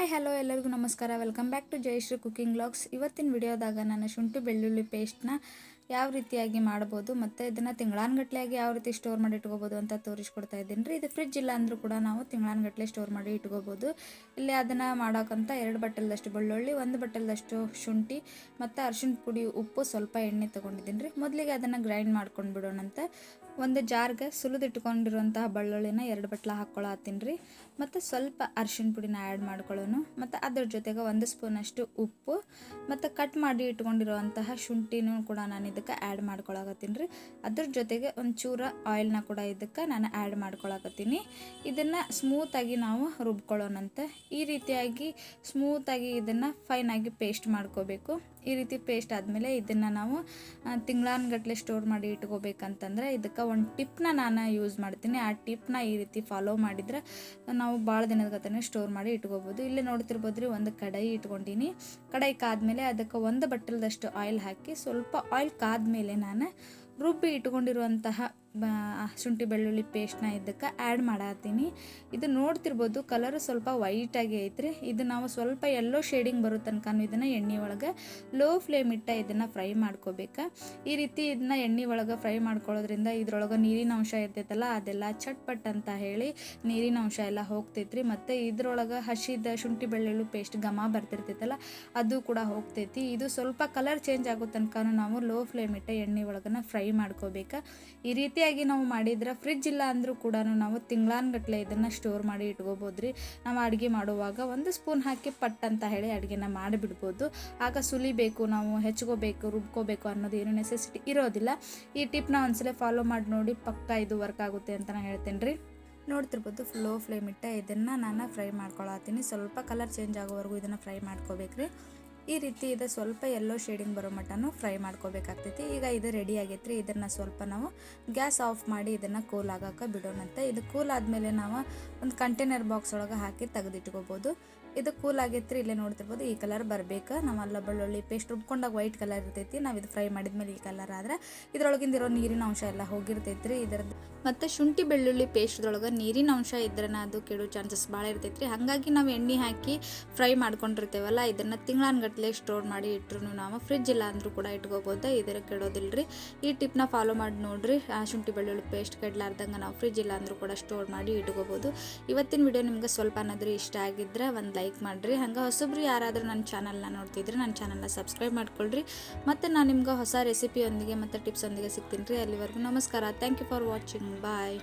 Hi hello ಎಲ್ಲರಿಗೂ ನಮಸ್ಕಾರ. Welcome back to Jayashree cooking vlogs. ಇವತ್ತಿನ ವಿಡಿಯೋದಾಗ ನಾನು ಶುಂಠಿ ಬೆಳ್ಳುಳ್ಳಿ ಪೇಸ್ಟ್ನ ಯಾವ ರೀತಿಯಾಗಿ ಮಾಡ್ಬೋದು ಮತ್ತು ಇದನ್ನು ತಿಂಗಳಾನ್ಗಟ್ಲೆಯಾಗಿ ಯಾವ ರೀತಿ ಸ್ಟೋರ್ ಮಾಡಿ ಇಟ್ಕೋಬೋದು ಅಂತ ತೋರಿಸ್ಕೊಡ್ತಾ ಇದ್ದೀನಿ ರೀ. ಇದು ಫ್ರಿಡ್ಜ್ ಇಲ್ಲ ಅಂದರೂ ಕೂಡ ನಾವು ತಿಂಗಳಾನ್ಗಟ್ಲೆ ಸ್ಟೋರ್ ಮಾಡಿ ಇಟ್ಕೋಬೋದು. ಇಲ್ಲಿ ಅದನ್ನು ಮಾಡೋಕ್ಕಂತ 2 ಬಟ್ಟಲದಷ್ಟು ಬೆಳ್ಳುಳ್ಳಿ, 1 ಬಟ್ಟಲದಷ್ಟು ಶುಂಠಿ ಮತ್ತು ಅರಿಶಿಣ ಪುಡಿ, ಉಪ್ಪು, ಸ್ವಲ್ಪ ಎಣ್ಣೆ ತೊಗೊಂಡಿದ್ದೀನಿ ರೀ. ಮೊದಲಿಗೆ ಅದನ್ನು ಗ್ರೈಂಡ್ ಮಾಡ್ಕೊಂಡು ಬಿಡೋಣಂತ. ಒಂದು ಜಾರ್ಗೆ ಸುಲಿದಿಟ್ಕೊಂಡಿರುವಂತಹ ಬೆಳ್ಳುಳ್ಳಿನ 2 ಬಟ್ಲ ಹಾಕ್ಕೊಳತ್ತೀನಿ ರೀ. ಮತ್ತು ಸ್ವಲ್ಪ ಅರಿಶಿಣ ಪುಡಿನ ಆ್ಯಡ್ ಮಾಡ್ಕೊಳ್ಳೋನು. ಮತ್ತು ಅದ್ರ ಜೊತೆಗೆ 1 ಸ್ಪೂನಷ್ಟು ಉಪ್ಪು ಮತ್ತು ಕಟ್ ಮಾಡಿ ಇಟ್ಕೊಂಡಿರುವಂತಹ ಶುಂಠಿನೂ ಕೂಡ ನಾನು ಇದಕ್ಕೆ ಆ್ಯಡ್ ಮಾಡ್ಕೊಳಕತ್ತೀನಿ ರೀ. ಅದ್ರ ಜೊತೆಗೆ ಒಂಚೂರ ಆಯಿಲ್ನ ಕೂಡ ಇದಕ್ಕೆ ನಾನು ಆ್ಯಡ್ ಮಾಡ್ಕೊಳಕತ್ತೀನಿ. ಇದನ್ನು ಸ್ಮೂತಾಗಿ ನಾವು ರುಬ್ಕೊಳ್ಳೋಣಂತೆ. ಈ ರೀತಿಯಾಗಿ ಸ್ಮೂತಾಗಿ ಇದನ್ನು ಫೈನಾಗಿ ಪೇಸ್ಟ್ ಮಾಡ್ಕೋಬೇಕು. ಈ ರೀತಿ ಪೇಸ್ಟ್ ಆದಮೇಲೆ ಇದನ್ನು ನಾವು ತಿಂಗಳಾನ್ಗಟ್ಲೆ ಸ್ಟೋರ್ ಮಾಡಿ ಇಟ್ಕೋಬೇಕಂತಂದರೆ ಇದಕ್ಕೆ ಒಂದು ಟಿಪ್ನ ನಾನು ಯೂಸ್ ಮಾಡ್ತೀನಿ. ಆ ಟಿಪ್ನ ಈ ರೀತಿ ಫಾಲೋ ಮಾಡಿದರೆ ನಾವು ಭಾಳ ದಿನದ ಗತನೇ ಸ್ಟೋರ್ ಮಾಡಿ ಇಟ್ಕೋಬೋದು. ಇಲ್ಲೇ ನೋಡ್ತಿರ್ಬೋದು ರೀ, ಒಂದು ಕಡಾಯಿ ಇಟ್ಕೊಂಡಿನಿ. ಕಡಾಯಿ ಕಾದ್ಮೇಲೆ ಅದಕ್ಕೆ 1 ಬಟ್ಟಲದಷ್ಟು ಆಯಿಲ್ ಹಾಕಿ, ಸ್ವಲ್ಪ ಆಯಿಲ್ ಕಾದ್ಮೇಲೆ ನಾನು ರುಬ್ಬಿ ಇಟ್ಕೊಂಡಿರುವಂತಹ ಶುಂಠಿ ಬೆಳ್ಳುಳ್ಳಿ ಪೇಸ್ಟ್ನ ಇದಕ್ಕೆ ಆ್ಯಡ್ ಮಾಡತ್ತೀನಿ. ಇದು ನೋಡ್ತಿರ್ಬೋದು, ಕಲರ್ ಸ್ವಲ್ಪ ವೈಟಾಗಿ ಐತ್ರಿ. ಇದು ನಾವು ಸ್ವಲ್ಪ ಎಲ್ಲೋ ಶೇಡಿಂಗ್ ಬರೋ ತನಕ ಇದನ್ನು ಎಣ್ಣೆ ಒಳಗೆ ಲೋ ಫ್ಲೇಮ್ ಇಟ್ಟ ಇದನ್ನು ಫ್ರೈ ಮಾಡ್ಕೋಬೇಕು. ಈ ರೀತಿ ಇದನ್ನ ಎಣ್ಣೆ ಒಳಗೆ ಫ್ರೈ ಮಾಡ್ಕೊಳ್ಳೋದ್ರಿಂದ ಇದ್ರೊಳಗೆ ನೀರಿನ ಅಂಶ ಇರ್ತೈತಲ್ಲ, ಅದೆಲ್ಲ ಚಟ್ಪಟ್ ಅಂತ ಹೇಳಿ ನೀರಿನ ಅಂಶ ಎಲ್ಲ ಹೋಗ್ತೈತ್ರಿ. ಮತ್ತು ಇದ್ರೊಳಗೆ ಹಸಿದ ಶುಂಠಿ ಬೆಳ್ಳುಳ್ಳಿ ಪೇಸ್ಟ್ ಘಮ ಬರ್ತಿರ್ತೈತಲ್ಲ, ಅದು ಕೂಡ ಹೋಗ್ತೈತಿ. ಇದು ಸ್ವಲ್ಪ ಕಲರ್ ಚೇಂಜ್ ಆಗೋ ತನಕ ನಾವು ಲೋ ಫ್ಲೇಮ್ ಇಟ್ಟ ಎಣ್ಣೆ ಒಳಗನ ಫ್ರೈ ಮಾಡ್ಕೋಬೇಕು. ಈ ರೀತಿಯಾಗಿ ನಾವು ಮಾಡಿದ್ರೆ ಫ್ರಿಡ್ಜ್ ಇಲ್ಲ ಅಂದರೂ ಕೂಡ ನಾವು ತಿಂಗಳಾನ್ಗಟ್ಲೆ ಇದನ್ನು ಸ್ಟೋರ್ ಮಾಡಿ ಇಟ್ಕೋಬೋದ್ರಿ. ನಾವು ಅಡುಗೆ ಮಾಡುವಾಗ 1 ಸ್ಪೂನ್ ಹಾಕಿ ಪಟ್ ಅಂತ ಹೇಳಿ ಅಡುಗೆನ ಮಾಡಿಬಿಡ್ಬೋದು. ಆಗ ಸುಲಿಬೇಕು, ನಾವು ಹೆಚ್ಕೋಬೇಕು, ರುಬ್ಕೋಬೇಕು ಅನ್ನೋದು ಏನು ನೆಸೆಸಿಟಿ ಇರೋದಿಲ್ಲ. ಈ ಟಿಪ್ನ ಒಂದ್ಸಲ ಫಾಲೋ ಮಾಡಿ ನೋಡಿ, ಪಕ್ಕ ಇದು ವರ್ಕ್ ಆಗುತ್ತೆ ಅಂತ ನಾನು ಹೇಳ್ತೇನೆ ರೀ. ನೋಡ್ತಿರ್ಬೋದು, ಲೋ ಫ್ಲೇಮ್ ಇಟ್ಟ ಇದನ್ನು ನಾನು ಫ್ರೈ ಮಾಡ್ಕೊಳತ್ತೀನಿ. ಸ್ವಲ್ಪ ಕಲರ್ ಚೇಂಜ್ ಆಗೋವರೆಗೂ ಇದನ್ನು ಫ್ರೈ ಮಾಡ್ಕೋಬೇಕ್ರಿ. ಈ ರೀತಿ ಇದು ಸ್ವಲ್ಪ ಎಲ್ಲೋ ಶೇಡಿಂಗ್ ಬರೋ ಮಟ್ಟನೂ ಫ್ರೈ ಮಾಡ್ಕೋಬೇಕಾಗ್ತೈತಿ. ಈಗ ಇದು ರೆಡಿ ಆಗೈತೆ ರೀ. ಇದನ್ನು ಸ್ವಲ್ಪ ನಾವು ಗ್ಯಾಸ್ ಆಫ್ ಮಾಡಿ ಇದನ್ನು ಕೂಲ್ ಆಗೋಕೆ ಬಿಡೋಣಂತೆ. ಇದು ಕೂಲ್ ಆದಮೇಲೆ ನಾವು ಒಂದು ಕಂಟೈನರ್ ಬಾಕ್ಸ್ ಒಳಗೆ ಹಾಕಿ ತೆಗೆದಿಟ್ಕೋಬೋದು. ಇದು ಕೂಲ್ ಆಗೈತೆ ರೀ. ಇಲ್ಲೇ ನೋಡ್ತಿರ್ಬೋದು, ಈ ಕಲರ್ ಬರಬೇಕು. ನಾವೆಲ್ಲ ಬೆಳ್ಳುಳ್ಳಿ ಪೇಸ್ಟ್ ರುಬ್ಕೊಂಡಾಗ ವೈಟ್ ಕಲರ್ ಇರ್ತೈತಿ. ನಾವು ಇದು ಫ್ರೈ ಮಾಡಿದ್ಮೇಲೆ ಈ ಕಲರ್ ಆದರೆ ಇದ್ರೊಳಗಿಂದಿರೋ ನೀರಿನ ಅಂಶ ಎಲ್ಲ ಹೋಗಿರ್ತೈತಿ ರೀ ಇದರದ್ದು. ಮತ್ತು ಶುಂಠಿ ಬೆಳ್ಳುಳ್ಳಿ ಪೇಸ್ಟ್ದೊಳಗೆ ನೀರಿನ ಅಂಶ ಇದ್ರೆ ಅದು ಕೆಡೋ ಚಾನ್ಸಸ್ ಭಾಳ ಇರ್ತೈತಿ ರೀ. ಹಾಗಾಗಿ ನಾವು ಎಣ್ಣೆ ಹಾಕಿ ಫ್ರೈ ಮಾಡ್ಕೊಂಡಿರ್ತೇವಲ್ಲ, ಇದನ್ನು ತಿಂಗಳಾನ್ಗಟ್ಲೆ ಸ್ಟೋರ್ ಮಾಡಿ ಇಟ್ಟರು ನಾವು ಫ್ರಿಡ್ಜ್ ಇಲ್ಲ ಅಂದರೂ ಕೂಡ ಇಟ್ಕೋಬೋದು. ಇದರ ಕೆಡೋದಿಲ್ಲ ರೀ. ಈ ಟಿಪ್ನ ಫಾಲೋ ಮಾಡಿ ನೋಡಿರಿ. ಶುಂಠಿ ಬೆಳ್ಳುಳ್ಳಿ ಪೇಸ್ಟ್ ಕೆಡಲಾರ್ದಂಗೆ ನಾವು ಫ್ರಿಡ್ಜ್ ಇಲ್ಲ ಅಂದರೂ ಕೂಡ ಸ್ಟೋರ್ ಮಾಡಿ ಇಟ್ಕೋಬೋದು. ಇವತ್ತಿನ ವಿಡಿಯೋ ನಿಮ್ಗೆ ಸ್ವಲ್ಪ ಏನಾದರೂ ಇಷ್ಟ ಆಗಿದ್ರೆ ಒಂದು ಲೈಕ್ ಮಾಡಿರಿ. ಹಂಗೆ ಹೊಸಬ್ರು ಯಾರಾದರೂ ನನ್ನ ಚಾನಲ್ನ ನೋಡ್ತಿದ್ರೆ ನನ್ನ ಚಾನಲ್ನ ಸಬ್ಸ್ಕ್ರೈಬ್ ಮಾಡ್ಕೊಳ್ರಿ. ಮತ್ತು ನಾನು ನಿಮ್ಗೆ ಹೊಸ ರೆಸಿಪಿಯೊಂದಿಗೆ ಮತ್ತು ಟಿಪ್ಸೊಂದಿಗೆ ಸಿಗ್ತೀನಿ ರೀ. ಅಲ್ಲಿವರೆಗೂ ನಮಸ್ಕಾರ. Thank you for watching. Bye.